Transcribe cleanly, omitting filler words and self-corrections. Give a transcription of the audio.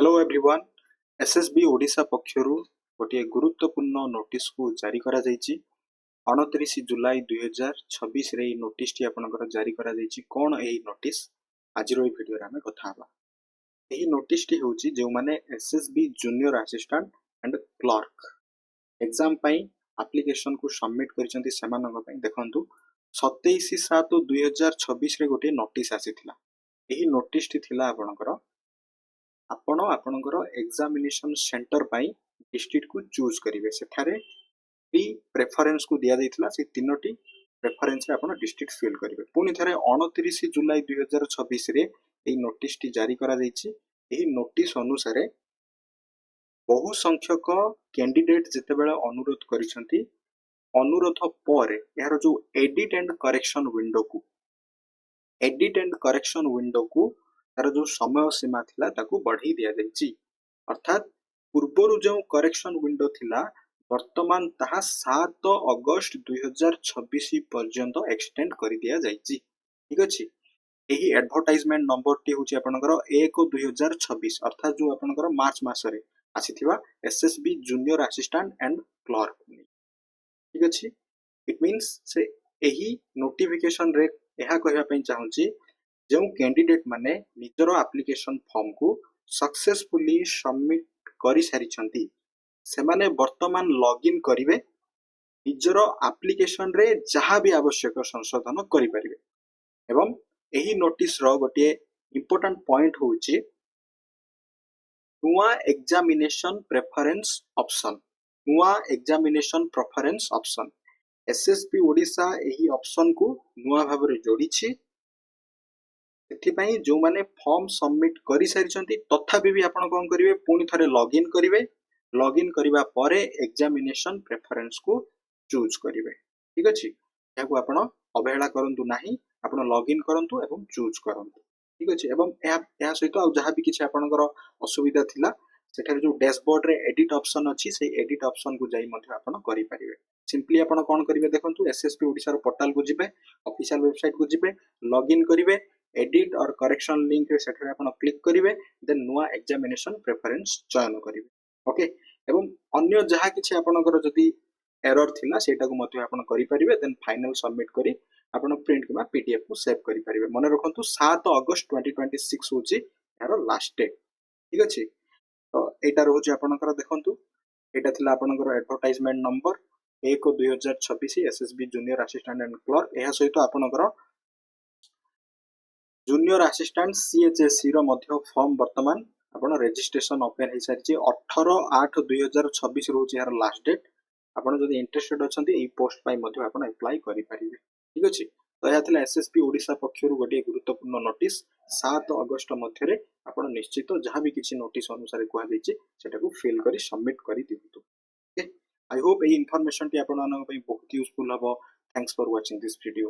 Hello everyone. SSB Odisha पक्षरु गोटे गुरुत्वपूर्ण notice को जारी करा जायछि। 29 जुलाई 2026 रे नोटिस टी आपनकर जारी करा जायछि। कोन एही नोटिस आज रो वीडियो रे हमें कथा हबा। एही नोटिस टी होछि जे माने SSB junior assistant and clerk exam पई एप्लीकेशन को सबमिट करिसंती सेमानक पई देखंतु 27/7/2026 रे गोटे नोटिस आसीथिला। एही नोटिस टी थिला आपनकर आपण आपणकर एग्जामिनेशन सेंटर पाई डिस्ट्रिक्ट को चूज करेंगे। सेठारे प्रेफरेंस को दिया जाइथिला से तीनोटी प्रेफरेंस रे आपण डिस्ट्रिक्ट फिल करेंगे। पुनी थरे 29 जुलाई 2026 रे एही नोटिस टी जारी करा जाइछि। एही नोटिस अनुसार बहु संख्यक कैंडिडेट जेतेबेले अनुरोध करिसंती अनुरोध पर यार जो एडिट एंड करेक्शन विंडो को तार जो समय सीमा थिला ताकू बढ़ी दिया जायछि। अर्थात पूर्वरु जो करेक्शन विंडो थिला वर्तमान ताहा 7 अगस्त 2026 पर्यंत एक्सटेंड करि दिया जायछि। ठीक अछि। एही एडवर्टाइजमेंट नंबर टी होछि आपनकर 1/2026 अर्थात जो आपनकर मार्च मास रे आसीथिबा SSB junior assistant and clerk. ठीक अछि। इट मींस से एही नोटिफिकेशन रे एहा कहया पई चाहूछि जो कैंडिडेट माने निजरो एप्लीकेशन फॉर्म को सक्सेसफुली सबमिट करि सारिछंती से माने वर्तमान लॉगिन करिवे निजरो एप्लीकेशन रे जहां भी आवश्यक संशोधन करि परिवे। एवं एही नोटिस रो गोटे इंपोर्टेंट पॉइंट होछि नुआ examination preference option SSB Odisha एही ऑप्शन को नुआ भाव रे जोड़ीछि। एथिपाई जो माने फॉर्म सबमिट करि सारिछंती तथापि भी आपण कोन करिवे पुनी थरे लॉगिन करिवे। लॉगिन करिवा परे एग्जामिनेशन प्रेफरेंस को चूज करिवे। ठीक अछि। याकू आपण अवहेला करंतु नाही, आपण लॉगिन करंतु एवं चूज करंतु। ठीक अछि। एवं या सहित आ जहां भी किछि आपणकर असुविधा थिला सेठारे जो डैशबोर्ड रे एडिट ऑप्शन अछि से एडिट ऑप्शन को जाई मध्ये आपण करि परिवे। सिंपली आपण कोन करिवे देखंतु एसएसबी ओडिसा रो पोर्टल को जिबे, ऑफिशियल वेबसाइट को जिबे, लॉगिन करिवे, एडिट और करेक्शन लिंक रे सेठारे आपण क्लिक करिवे, देन नुआ एग्जामिनेशन प्रेफरेंस चयन करिवे। ओके। एवं अन्य जहां किछि आपणकर जदी एरर थिला सेटा को मध्ये आपण करि परिवे, देन फाइनल सबमिट करी आपण प्रिंट किबा पीडीएफ को सेव करि परिवे। मने रखंतु 7 अगस्त 2026 होछि यार लास्ट डेट। ठीक अछि। तो एटा रहउछि आपणकर देखंतु एटा थिला आपणकर advertisement number 1/2026 SSB junior assistant and clerk. एहा सहित आपणकर जूनियर असिस्टेंट सीएचएससी रो मध्ये फॉर्म वर्तमान आपण रजिस्ट्रेशन ओपन हे सारिछि। 18/8/2026 रहउछि यार लास्ट डेट। आपण जदी इंटरेस्टेड अछंती एई पोस्ट पाई मध्ये आपण अप्लाई करि परिबे। ठीक अछि। तो या थिला एसएसबी ओडिशा पक्षरु गोटे गुरुत्वपूर्ण नोटिस 7 अगस्त मध्ये रे आपण निश्चित जहां भी किछि नोटिस अनुसार कुआ दैछि सेटा को फिल करी सबमिट करि दियंतु। ओके। आई होप ए इंफॉर्मेशन टी आपण मानक पई बहुत यूजफुल हबो। Thanks for watching this video.